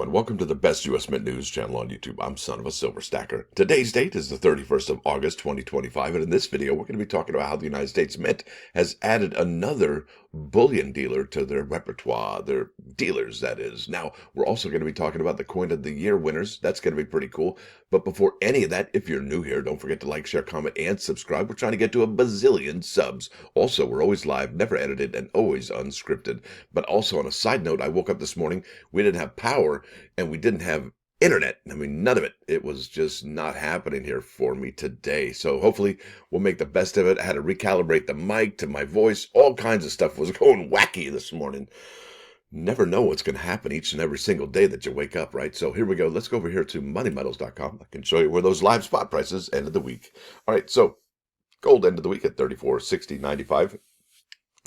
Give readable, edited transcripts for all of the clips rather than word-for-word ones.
everyone. Welcome to the best U.S. Mint news channel on YouTube. I'm sonofasilverstacker. Today's date is the 31st of August, 2025, and in this video, we're going to be talking about how the United States Mint has added another bullion dealer to their repertoire, their dealers, that is. Now, we're also going to be talking about the Coin of the Year winners. That's going to be pretty cool. But before any of that, if you're new here, don't forget to like, share, comment, and subscribe. We're trying to get to a bazillion subs. Also, we're always live, never edited, and always unscripted. But also, on a side note, I woke up this morning, we didn't have power, and we didn't have internet. I mean, none of it. It was just not happening here for me today. So hopefully we'll make the best of it. I had to recalibrate the mic to my voice. All kinds of stuff was going wacky this morning. Never know what's going to happen each and every single day that you wake up, right? So here we go. Let's go over here to moneymetals.com. I can show you where those live spot prices end of the week. All right, so gold end of the week at 34.60.95.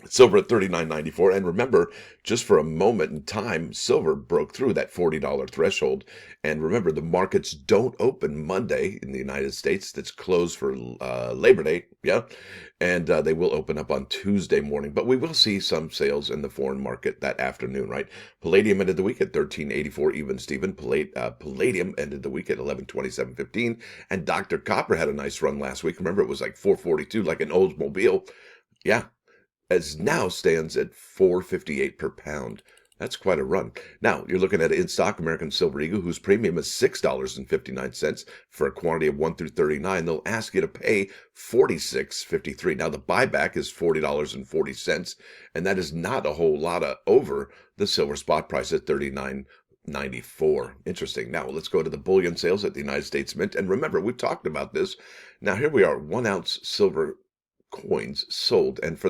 Silver at $39.94. And remember, just for a moment in time, silver broke through that $40 threshold. And remember, the markets don't open Monday in the United States. That's closed for Labor Day. Yeah. And they will open up on Tuesday morning. But we will see some sales in the foreign market that afternoon, right? Palladium ended the week at $13.84 even, Steven. Palladium ended the week at $11.27.15. And Dr. Copper had a nice run last week. Remember, it was like $4.42, like an Oldsmobile. Yeah. As now stands at $4.58 per pound. That's quite a run. Now, you're looking at an in-stock American Silver Eagle, whose premium is $6.59 for a quantity of 1 through 39. They'll ask you to pay $46.53. Now, the buyback is $40.40, and that is not a whole lot over the silver spot price at $39.94. Interesting. Now, let's go to the bullion sales at the United States Mint. And remember, we've talked about this. Now, here we are, 1 ounce silver coins sold, and for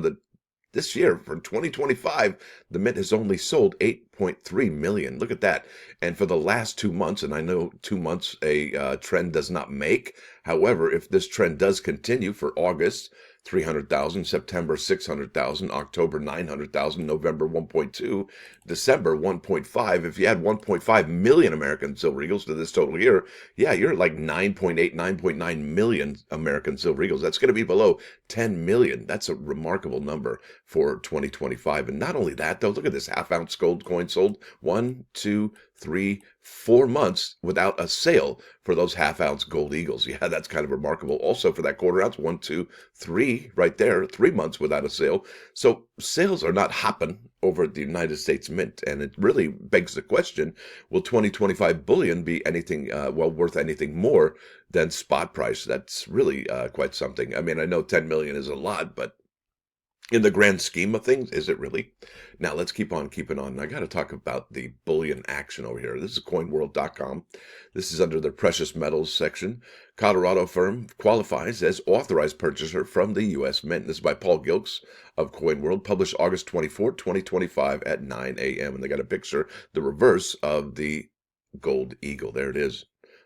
this year, for 2025, the Mint has only sold 8.3 million. Look at that. And for the last 2 months, and I know 2 months a trend does not make. However, if this trend does continue for August, 300,000, September 600,000, October 900,000, November 1.2, December 1.5. If you add 1.5 million American Silver Eagles to this total year, yeah, you're at like 9.8, 9.9 million American Silver Eagles. That's going to be below 10 million. That's a remarkable number for 2025. And not only that, though, look at this half-ounce gold coin sold 1, 2, 3, 4 months without a sale for those half-ounce gold eagles. Yeah, that's kind of remarkable. Also for that quarter ounce, 1, 2, 3, right there, 3 months without a sale. So sales are not hopping over at the United States Mint, and it really begs the question, will 2025 bullion be anything, worth anything more than spot price? That's really quite something. I mean, I know 10 million is a lot, but in the grand scheme of things, is it really? Now, let's keep on keeping on. I got to talk about the bullion action over here. This is coinworld.com. This is under the precious metals section. Colorado firm qualifies as authorized purchaser from the U.S. Mint. This is by Paul Gilks of CoinWorld, published August 24, 2025 at 9 a.m. And they got a picture, the reverse of the gold eagle. There it is,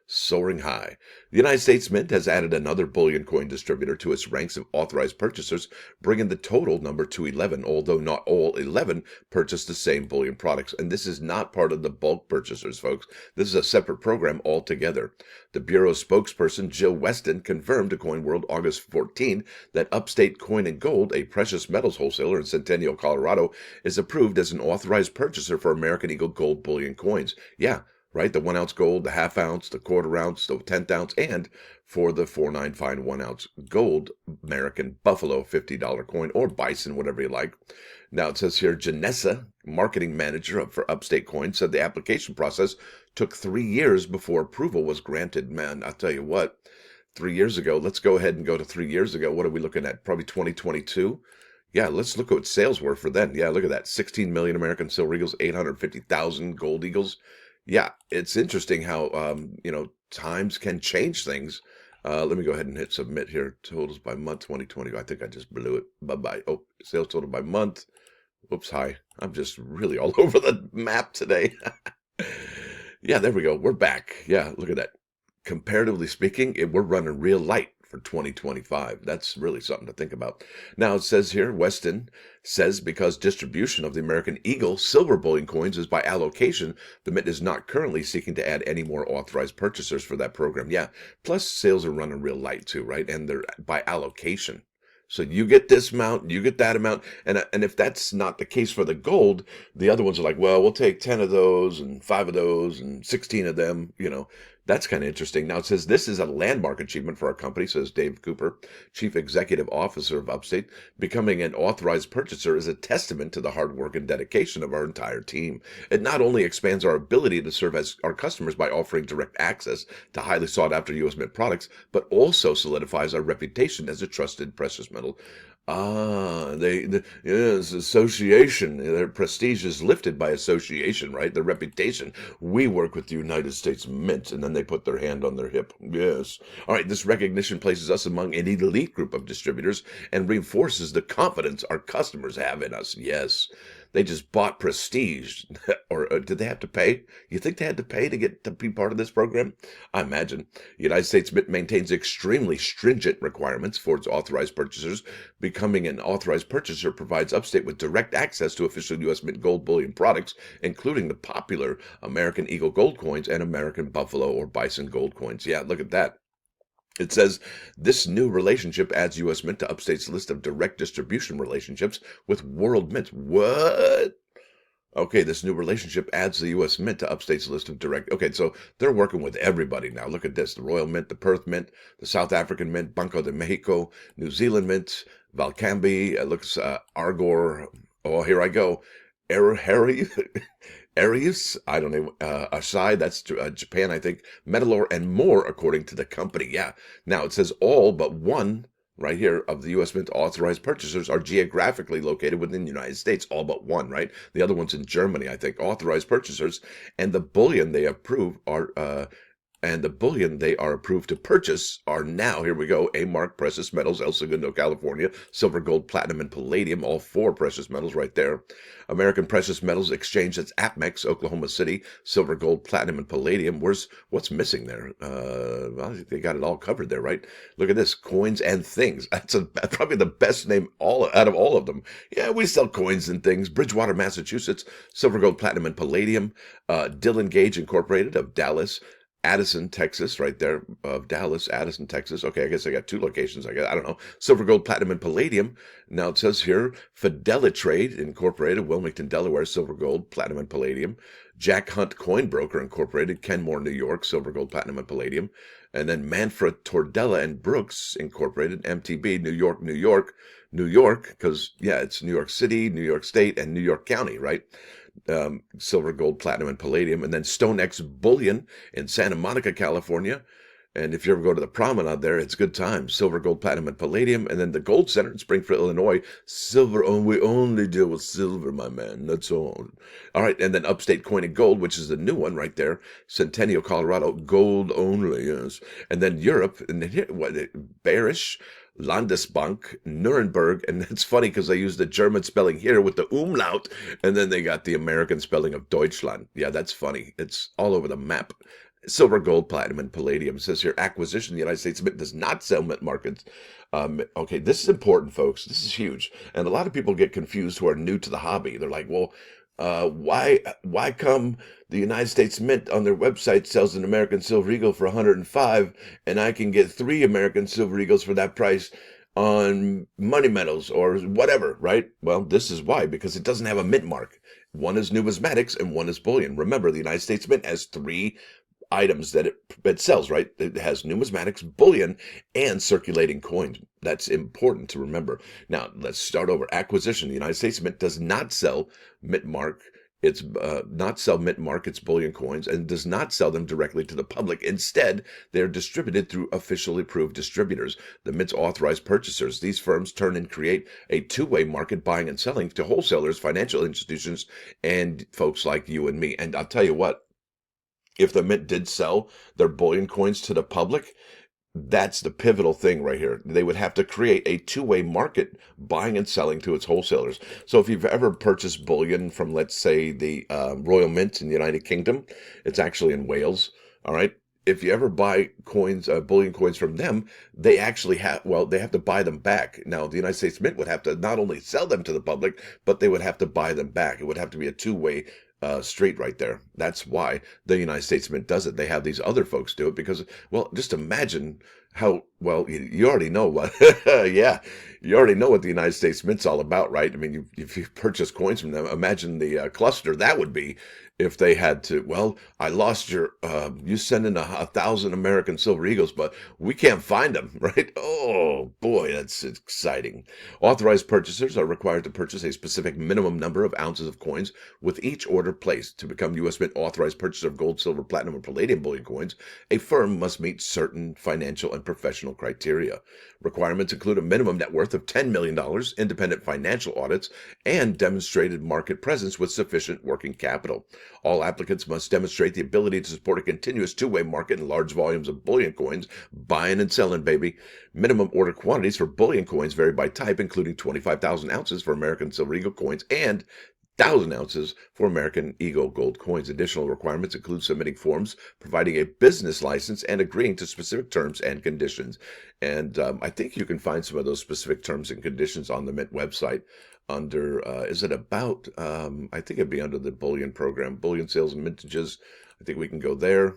soaring high. The United States Mint has added another bullion coin distributor to its ranks of authorized purchasers, bringing the total number to 11, although not all 11 purchase the same bullion products. And this is not part of the bulk purchasers, folks. This is a separate program altogether. The Bureau spokesperson, Jill Weston, confirmed to CoinWorld August 14 that Upstate Coin and Gold, a precious metals wholesaler in Centennial, Colorado, is approved as an authorized purchaser for American Eagle gold bullion coins. Yeah, right? The 1 ounce gold, the half ounce, the quarter ounce, the 10th ounce, and for the 4.9 fine 1 ounce gold American Buffalo $50 coin, or Bison, whatever you like. Now it says here, Janessa, marketing manager for Upstate Coin, said the application process took 3 years before approval was granted. Man, I'll tell you what, 3 years ago, let's go ahead and go to 3 years ago. What are we looking at? Probably 2022. Yeah, let's look at what sales were for then. Yeah, look at that. 16 million American Silver Eagles, 850,000 Gold Eagles. Yeah, it's interesting how, times can change things. Let me go ahead and hit submit here. Totals by month 2020. I think I just blew it. Bye-bye. Oh, sales total by month. Oops, hi. I'm just really all over the map today. Yeah, there we go. We're back. Yeah, look at that. Comparatively speaking, we're running real light for 2025. That's really something to think about. Now it says here, Weston says because distribution of the American Eagle silver bullion coins is by allocation, the Mint is not currently seeking to add any more authorized purchasers for that program. Yeah, plus sales are running real light too, right? And they're by allocation. So you get this amount, you get that amount, and if that's not the case for the gold, the other ones are like, well, we'll take 10 of those and 5 of those and 16 of them. That's kind of interesting. Now it says this is a landmark achievement for our company, says Dave Cooper, Chief Executive Officer of Upstate. Becoming an authorized purchaser is a testament to the hard work and dedication of our entire team. It not only expands our ability to serve as our customers by offering direct access to highly sought after U.S. Mint products, but also solidifies our reputation as a trusted precious metal. Yes, association. Their prestige is lifted by association, right? Their reputation. We work with the United States Mint, and then they put their hand on their hip. Yes. All right, this recognition places us among an elite group of distributors and reinforces the confidence our customers have in us. Yes. They just bought prestige. Or did they have to pay? You think they had to pay to get to be part of this program? I imagine. The United States Mint maintains extremely stringent requirements for its authorized purchasers. Becoming an authorized purchaser provides Upstate with direct access to official U.S. Mint gold bullion products, including the popular American Eagle gold coins and American Buffalo or Bison gold coins. Yeah, look at that. It says this new relationship adds U.S. Mint to Upstate's list of direct distribution relationships with World Mint. What? Okay, this new relationship adds the U.S. Mint to Upstate's list of direct. Okay, so they're working with everybody now. Look at this: the Royal Mint, the Perth Mint, the South African Mint, Banco de Mexico, New Zealand Mint, Valcambi. It looks Argor. Oh, here I go. Harry. Arius, I don't know, Asai, that's Japan, I think, Metalor, and more, according to the company. Yeah. Now, it says all but one, right here, of the U.S. Mint authorized purchasers are geographically located within the United States. All but one, right? The other one's in Germany, I think. Authorized purchasers, and the bullion they approve are approved to purchase are now, here we go, A-Mark Precious Metals, El Segundo, California, silver, gold, platinum, and palladium, all 4 precious metals right there. American Precious Metals Exchange, that's APMEX, Oklahoma City, silver, gold, platinum, and palladium. What's missing there? Well, they got it all covered there, right? Look at this, Coins and Things. That's probably the best name out of all of them. Yeah, we sell coins and things. Bridgewater, Massachusetts, silver, gold, platinum, and palladium. Dillon Gage Incorporated of Dallas, Addison, Texas, right there, of Dallas, Addison, Texas. Okay, I guess I got 2 locations. I don't know. Silver, gold, platinum, and palladium. Now it says here, Fidelitrade Incorporated, Wilmington, Delaware, silver, gold, platinum, and palladium. Jack Hunt Coin Broker Incorporated, Kenmore, New York, silver, gold, platinum, and palladium. And then Manfred Tordella and Brooks Incorporated, MTB, New York, because, yeah, it's New York City, New York State, and New York County, right? Silver, gold, platinum, and palladium. And then StoneX Bullion in Santa Monica, California. And if you ever go to the promenade there, it's good times. Silver, gold, platinum, and palladium. And then the Gold Center in Springfield, Illinois. Silver, we only deal with silver, my man. That's all. All right. And then Upstate Coin and Gold, which is the new one right there. Centennial, Colorado. Gold only, yes. And then Europe. And then here, bearish. Landesbank, Nuremberg, and it's funny because they use the German spelling here with the umlaut, and then they got the American spelling of Deutschland. Yeah, that's funny. It's all over the map. Silver, gold, platinum, and palladium. It says here, acquisition. The United States Mint does not sell mint markets. Okay, this is important, folks. This is huge. And a lot of people get confused who are new to the hobby. They're like, well, why come the United States Mint on their website sells an American Silver Eagle for 105 and I can get 3 American Silver Eagles for that price on Money Metals or whatever, right? Well, this is why, because it doesn't have a mint mark. One is numismatics and one is bullion. Remember, the United States Mint has 3 items that it sells, right? It has numismatics, bullion, and circulating coins. That's important to remember. Now, let's start over. Acquisition. The United States Mint does not sell mint mark. It's its bullion coins, and does not sell them directly to the public. Instead, they're distributed through officially approved distributors, the Mint's authorized purchasers. These firms turn and create a 2-way market, buying and selling to wholesalers, financial institutions, and folks like you and me. And I'll tell you what, if the Mint did sell their bullion coins to the public, that's the pivotal thing right here. They would have to create a 2-way market, buying and selling to its wholesalers. So if you've ever purchased bullion from, let's say, the Royal Mint in the United Kingdom, it's actually in Wales, all right? If you ever buy coins, bullion coins from them, they actually they have to buy them back. Now, the United States Mint would have to not only sell them to the public, but they would have to buy them back. It would have to be a 2-way street right there. That's why the United States Mint does it. They have these other folks do it because, well, just imagine How well you already know what yeah, you already know what the United States Mint's all about, right? I mean, if you purchase coins from them, imagine the cluster that would be if they had to. Well, I lost your you sent in 1,000 American Silver Eagles, but we can't find them, right? Oh boy, that's exciting. Authorized purchasers are required to purchase a specific minimum number of ounces of coins with each order placed. To become U.S. Mint authorized purchaser of gold, silver, platinum, or palladium bullion coins, a firm must meet certain financial and professional criteria. Requirements include a minimum net worth of $10 million, independent financial audits, and demonstrated market presence with sufficient working capital. All applicants must demonstrate the ability to support a continuous two-way market in large volumes of bullion coins, buying and selling, baby. Minimum order quantities for bullion coins vary by type, including 25,000 ounces for American Silver Eagle coins and 1,000 ounces for American Eagle gold coins. Additional requirements include submitting forms, providing a business license, and agreeing to specific terms and conditions. And I think you can find some of those specific terms and conditions on the Mint website under, is it about, I think it'd be under the Bullion program, Bullion Sales and Mintages. I think we can go there.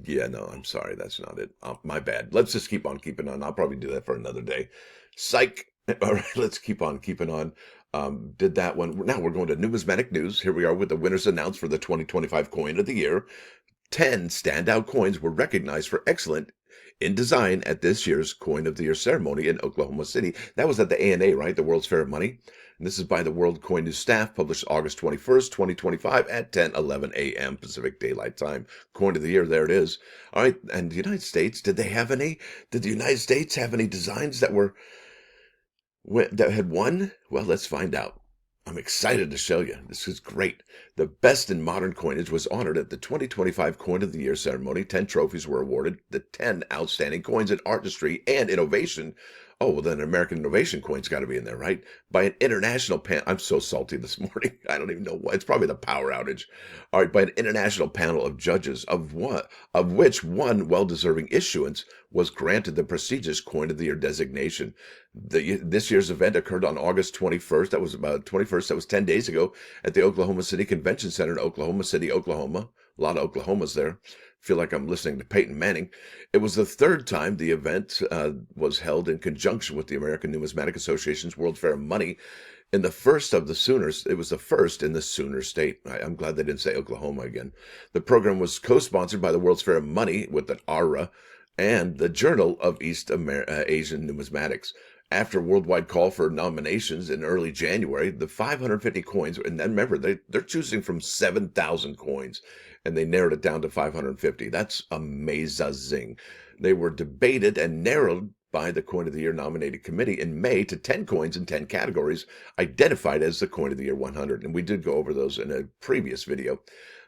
Yeah, no, I'm sorry. That's not it. My bad. Let's just keep on keeping on. I'll probably do that for another day. Psych. All right, let's keep on keeping on. Did that one. Now we're going to Numismatic News. Here we are with the winners announced for the 2025 Coin of the Year. 10 standout coins were recognized for excellent in design at this year's Coin of the Year ceremony in Oklahoma City. That was at the ANA, right? The World's Fair of Money. And this is by the World Coin News staff, published August 21st, 2025 at 10:11 a.m. Pacific Daylight Time. Coin of the Year, there it is. All right, and the United States, did the United States have any designs that had won? Well, let's find out. I'm excited to show you. This is great. The best in modern coinage was honored at the 2025 Coin of the Year ceremony. 10 trophies were awarded. The 10 outstanding coins in artistry and innovation. Oh, well, then American Innovation coin's got to be in there, right? By an international panel. I'm so salty this morning. I don't even know why. It's probably the power outage. All right, by an international panel of judges, of which one well-deserving issuance was granted the prestigious Coin of the Year designation. This year's event occurred on August 21st. That was about 21st. That was 10 days ago at the Oklahoma City Convention Center in Oklahoma City, Oklahoma. A lot of Oklahomas there. Feel like I'm listening to Peyton Manning. It was the third time the event was held in conjunction with the American Numismatic Association's World Fair of Money. In the first of the Sooners, it was the first in the Sooner State. I'm glad they didn't say Oklahoma again. The program was co-sponsored by the World's Fair of Money with an ARA and the Journal of East Asian Numismatics. After a worldwide call for nominations in early January, the 550 coins, and then remember, they're choosing from 7,000 coins, and they narrowed it down to 550. That's amazing. They were debated and narrowed by the Coin of the Year nominated committee in May to 10 coins in 10 categories, identified as the Coin of the Year 100. And we did go over those in a previous video.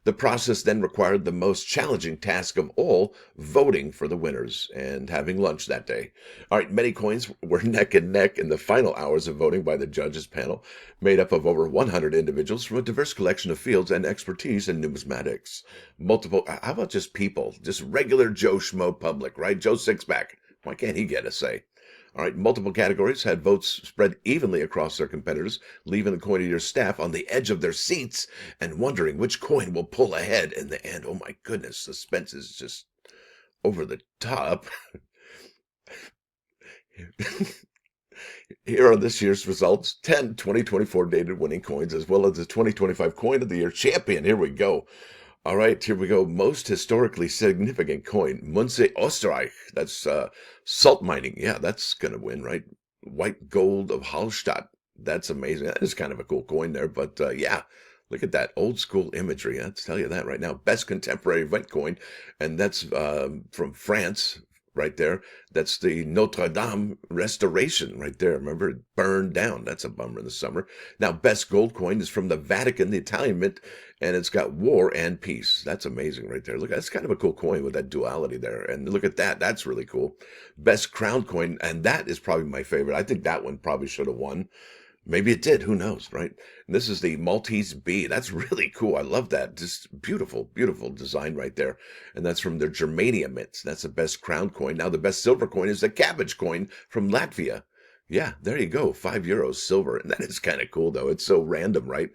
The process then required the most challenging task of all, voting for the winners and having lunch that day. All right, many coins were neck and neck in the final hours of voting by the judges panel, made up of over 100 individuals from a diverse collection of fields and expertise in numismatics. How about just people, just regular Joe Schmo public, right? Joe Sixpack. Why can't he get a say? All right, multiple categories had votes spread evenly across their competitors, leaving the Coin of the Year staff on the edge of their seats and wondering which coin will pull ahead in the end. Oh my goodness, suspense is just over the top. Here are this year's results. 10 2024 dated winning coins, as well as the 2025 Coin of the Year champion. Here we go. All right, here we go. Most historically significant coin, Münze Österreich. That's salt mining. Yeah, that's going to win, right? White gold of Hallstatt. That's amazing. That is kind of a cool coin there. But yeah, look at that old school imagery. I'll tell you that right now. Best contemporary event coin. And that's from France. Right there. That's the Notre Dame restoration right there. Remember, it burned down. That's a bummer in the summer. Now, best gold coin is from the Vatican, the Italian Mint, and it's got war and peace. That's amazing right there. Look, that's kind of a cool coin with that duality there. And look at that. That's really cool. Best crown coin, and that is probably my favorite. I think that one probably should have won. Maybe it did. Who knows, right? And this is the Maltese Bee. That's really cool. I love that. Just beautiful, beautiful design right there. And that's from their Germania mints. That's the best crown coin. Now, the best silver coin is the cabbage coin from Latvia. Yeah, there you go. €5 silver. And that is kind of cool, though. It's so random, right?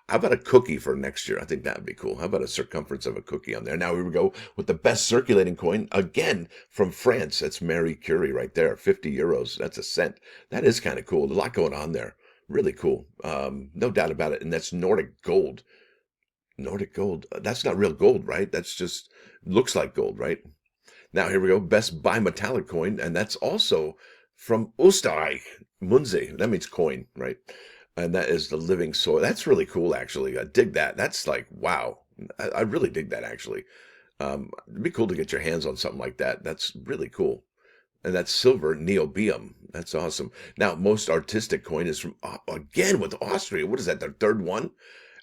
How about a cookie for next year? I think that would be cool. How about a circumference of a cookie on there? Now here we go with the best circulating coin, again from France. That's Marie Curie right there. €50. That's a cent. That is kind of cool. A lot going on there. Really cool. No doubt about it. And that's Nordic gold. Nordic gold. That's not real gold, right? That's just looks like gold, right? Now here we go, best bimetallic coin, and that's also from Österreich, Munze. That means coin, right? And that is the living soil. That's really cool, actually. I dig that. That's like wow. I really dig that, actually. It'd be cool to get your hands on something like that. That's really cool. And that's silver niobium. That's awesome. Now, most artistic coin is from again with Austria. What is that? Their third one,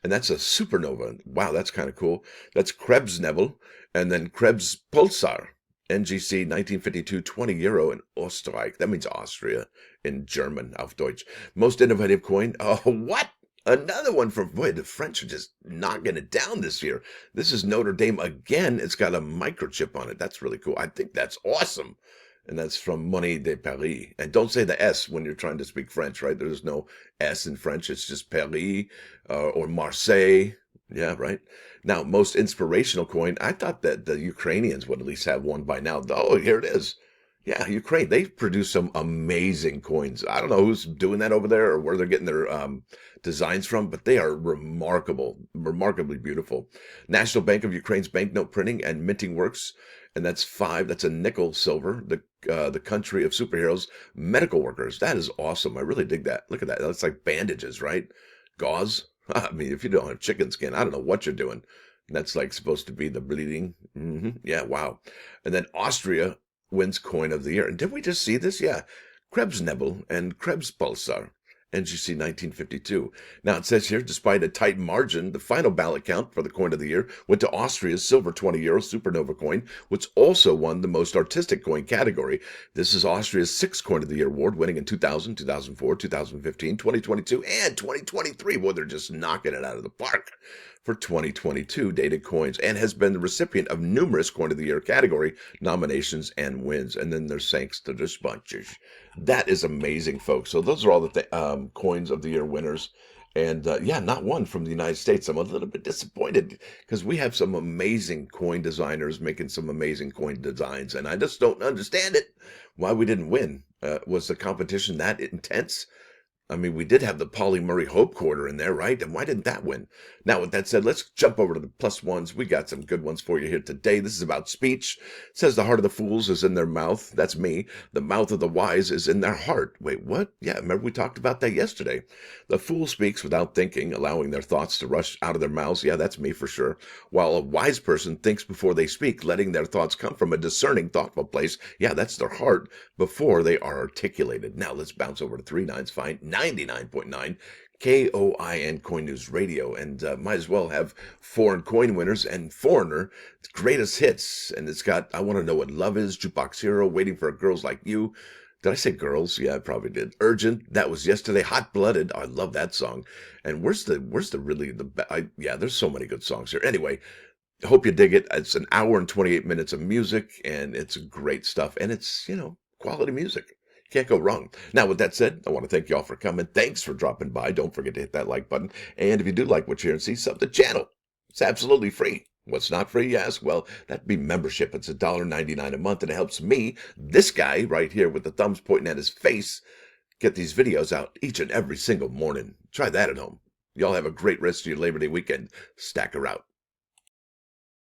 and that's a supernova. Wow, that's kind of cool. That's Krebsnebel, and then Krebs Pulsar. NGC 1952, €20 in Österreich. That means Austria in German, auf Deutsch. Most innovative coin. Oh, what? Another one from, boy, the French are just knocking it down this year. This is Notre Dame again. It's got a microchip on it. That's really cool. I think that's awesome. And that's from Monnaie de Paris. And don't say the S when you're trying to speak French, right? There's no S in French. It's just Paris or Marseille. Yeah, right. Now, most inspirational coin. I thought that the Ukrainians would at least have one by now. Oh, here it is. Yeah, Ukraine. They produce some amazing coins. I don't know who's doing that over there or where they're getting their designs from, but they are remarkable, remarkably beautiful. National Bank of Ukraine's banknote printing and minting works, and that's 5. That's a nickel silver. The country of superheroes, medical workers. That is awesome. I really dig that. Look at that. That's like bandages, right? Gauze. I mean, if you don't have chicken skin, I don't know what you're doing. That's like supposed to be the bleeding. Yeah, wow. And then Austria wins coin of the year. And did we just see this? Yeah. Krebsnebel and Krebspulsar. NGC 1952. Now it says here, despite a tight margin, the final ballot count for the coin of the year went to Austria's silver €20 supernova coin, which also won the most artistic coin category. This is Austria's 6th coin of the year award, winning in 2000, 2004, 2015, 2022, and 2023. Boy, they're just knocking it out of the park for 2022 dated coins, and has been the recipient of numerous coin of the year category nominations and wins. And then there's thanks to the sponsors. That is amazing, folks. So those are all the coins of the year winners. And yeah, not one from the United States. I'm a little bit disappointed because we have some amazing coin designers making some amazing coin designs. And I just don't understand it, why we didn't win. Was the competition that intense? I mean, we did have the Polly Murray Hope Quarter in there, right? And why didn't that win? Now, with that said, let's jump over to the plus ones. We got some good ones for you here today. This is about speech. It says the heart of the fools is in their mouth. That's me. The mouth of the wise is in their heart. Wait, what? Yeah, remember we talked about that yesterday. The fool speaks without thinking, allowing their thoughts to rush out of their mouths. Yeah, that's me for sure. While a wise person thinks before they speak, letting their thoughts come from a discerning, thoughtful place. Yeah, that's their heart before they are articulated. Now, let's bounce over to 3 Nines Fine. 99.9 KOIN Coin News Radio, and might as well have foreign coin winners and Foreigner greatest hits. And it's got I Want to Know What Love Is, Jukebox Hero, Waiting for Girls Like You. Did I say girls? Yeah, I probably did. Urgent, that was yesterday. Hot Blooded, I love that song. And where's the really yeah, there's so many good songs here. Anyway, hope you dig it. It's an hour and 28 minutes of music, and it's great stuff, and it's quality music. Can't go wrong. Now, with that said, I want to thank you all for coming. Thanks for dropping by. Don't forget to hit that like button. And if you do like what you hear and see, sub the channel. It's absolutely free. What's not free, you ask? Well, that'd be membership. It's $1.99 a month, and it helps me, this guy right here with the thumbs pointing at his face, get these videos out each and every single morning. Try that at home. Y'all have a great rest of your Labor Day weekend. Stacker out.